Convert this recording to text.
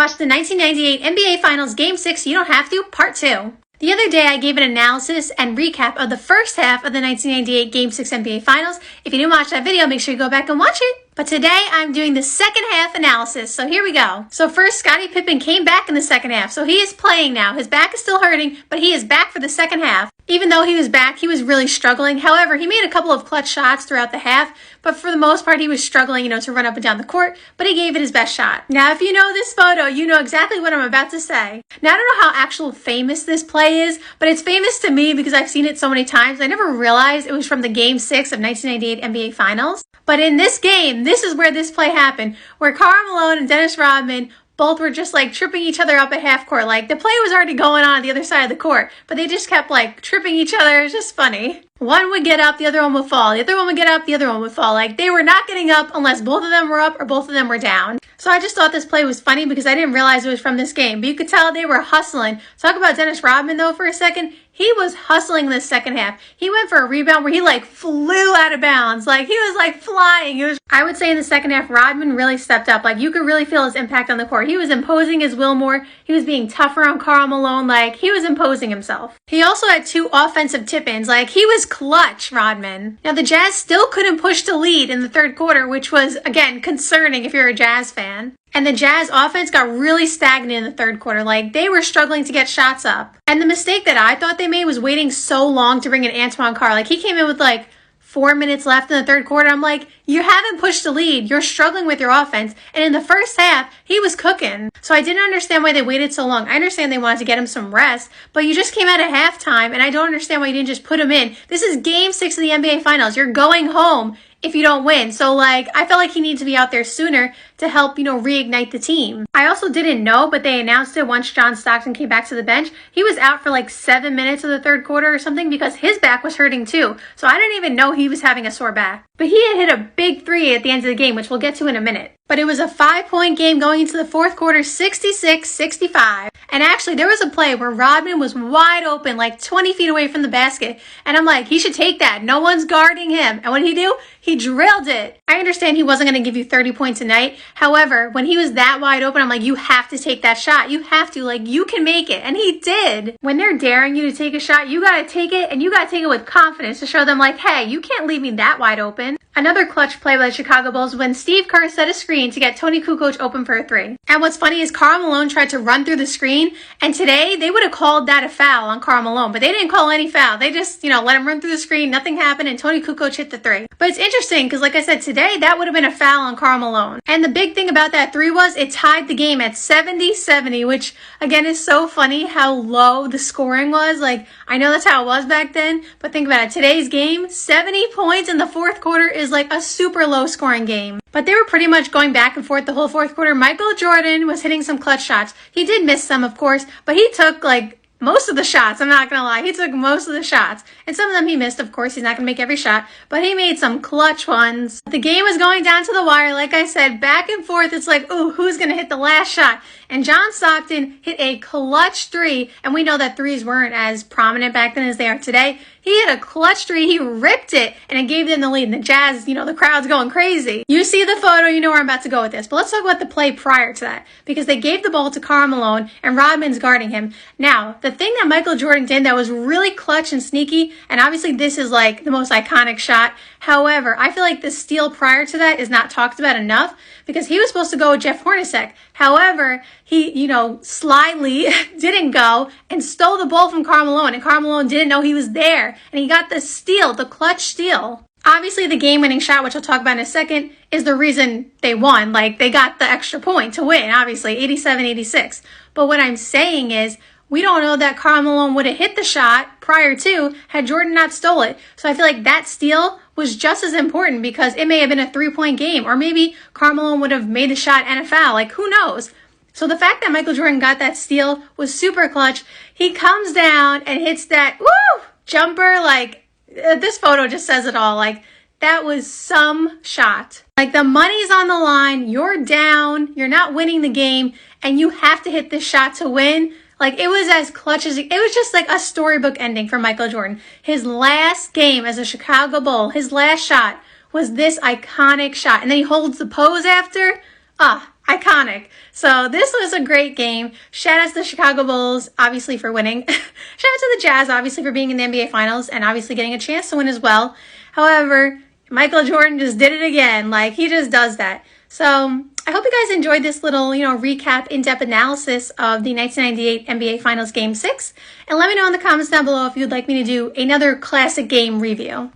Watch the 1998 NBA Finals Game 6 You Don't Have To, Part 2. The other day, I gave an analysis and recap of the first half of the 1998 Game 6 NBA Finals. If you didn't watch that video, make sure you go back and watch it. But today, I'm doing the second half analysis, so here we go. So first, Scottie Pippen came back in the second half, so he is playing now. His back is still hurting, but he is back for the second half. Even though he was back, he was really struggling. However, he made a couple of clutch shots throughout the half, but for the most part, he was struggling, to run up and down the court, but he gave it his best shot. Now, if you know this photo, you know exactly what I'm about to say. Now, I don't know how actual famous this play is, but it's famous to me because I've seen it so many times. I never realized it was from the Game 6 of 1998 NBA Finals. But in this game, this is where this play happened, where Karl Malone and Dennis Rodman both were just tripping each other up at half court. The play was already going on the other side of the court, but they just kept tripping each other. It was just funny. One would get up, the other one would fall. The other one would get up, the other one would fall. They were not getting up unless both of them were up or both of them were down. So I just thought this play was funny because I didn't realize it was from this game. But you could tell they were hustling. Talk about Dennis Rodman though for a second. He was hustling this second half. He went for a rebound where he flew out of bounds. He was flying. I would say in the second half, Rodman really stepped up. You could really feel his impact on the court. He was imposing his will more. He was being tougher on Karl Malone. He was imposing himself. He also had 2 offensive tip-ins. He was clutch, Rodman. Now, the Jazz still couldn't push to lead in the third quarter, which was, again, concerning if you're a Jazz fan. And the Jazz offense got really stagnant in the third quarter. They were struggling to get shots up. And the mistake that I thought they made was waiting so long to bring in Antoine Carr. He came in with 4 minutes left in the third quarter. I'm you haven't pushed the lead. You're struggling with your offense. And in the first half, he was cooking. So I didn't understand why they waited so long. I understand they wanted to get him some rest, but you just came out at halftime, and I don't understand why you didn't just put him in. This is Game 6 of the NBA Finals. You're going home if you don't win. So I felt like he needed to be out there sooner to help, reignite the team. I also didn't know, but they announced it once John Stockton came back to the bench. He was out for 7 minutes of the third quarter or something because his back was hurting too. So I didn't even know he was having a sore back. But he had hit a big 3 at the end of the game, which we'll get to in a minute. But it was a 5-point game going into the fourth quarter, 66-65. And actually, there was a play where Rodman was wide open, 20 feet away from the basket. And I'm he should take that. No one's guarding him. And what did he do? He drilled it. I understand he wasn't going to give you 30 points a night. However, when he was that wide open, I'm you have to take that shot. You have to. You can make it. And he did. When they're daring you to take a shot, you got to take it, and you got to take it with confidence to show them, hey, you can't leave me that wide open. Another clutch play by the Chicago Bulls when Steve Kerr set a screen to get Tony Kukoc open for a 3. And what's funny is Karl Malone tried to run through the screen, and today they would have called that a foul on Karl Malone, but they didn't call any foul. They just, let him run through the screen, nothing happened, and Tony Kukoc hit the 3. But it's interesting because, like I said, today that would have been a foul on Karl Malone. And the big thing about that 3 was it tied the game at 70-70, which, again, is so funny how low the scoring was. I know that's how it was back then, but think about it. Today's game, 70 points in the fourth quarter is a super low scoring game. But they were pretty much going back and forth the whole fourth quarter. Michael Jordan was hitting some clutch shots. He did miss some, of course, but he took most of the shots. I'm not going to lie. He took most of the shots. And some of them he missed, of course. He's not going to make every shot, but he made some clutch ones. The game was going down to the wire. Like I said, back and forth. It's ooh, who's going to hit the last shot? And John Stockton hit a clutch 3. And we know that 3s weren't as prominent back then as they are today. He hit a clutch 3. He ripped it, and it gave them the lead. And the Jazz, the crowd's going crazy. You see the photo, you know where I'm about to go with this. But let's talk about the play prior to that, because they gave the ball to Karl Malone, and Rodman's guarding him. Now, the thing that Michael Jordan did that was really clutch and sneaky, and obviously this is the most iconic shot. However, I feel the steal prior to that is not talked about enough because he was supposed to go with Jeff Hornacek. However, he, slyly didn't go and stole the ball from Karl Malone, and Karl Malone didn't know he was there, and he got the steal, the clutch steal. Obviously, the game-winning shot, which I'll talk about in a second, is the reason they won. They got the extra point to win, obviously, 87-86. But what I'm saying is, we don't know that Karl Malone would have hit the shot prior to had Jordan not stole it. So I feel that steal was just as important because it may have been a 3-point game, or maybe Karl Malone would have made the shot and a foul. Who knows? So the fact that Michael Jordan got that steal was super clutch. He comes down and hits that jumper. This photo just says it all. That was some shot. The money's on the line. You're down. You're not winning the game, and you have to hit this shot to win. It was as clutch as it was just a storybook ending for Michael Jordan. His last game as a Chicago Bull, his last shot was this iconic shot. And then he holds the pose after. I iconic. So this was a great game. Shout out to the Chicago Bulls, obviously, for winning. Shout out to the Jazz, obviously, for being in the NBA Finals and obviously getting a chance to win as well. However, Michael Jordan just did it again. Like, he just does that. So I hope you guys enjoyed this little, recap, in-depth analysis of the 1998 NBA Finals Game 6. And let me know in the comments down below if you'd like me to do another classic game review.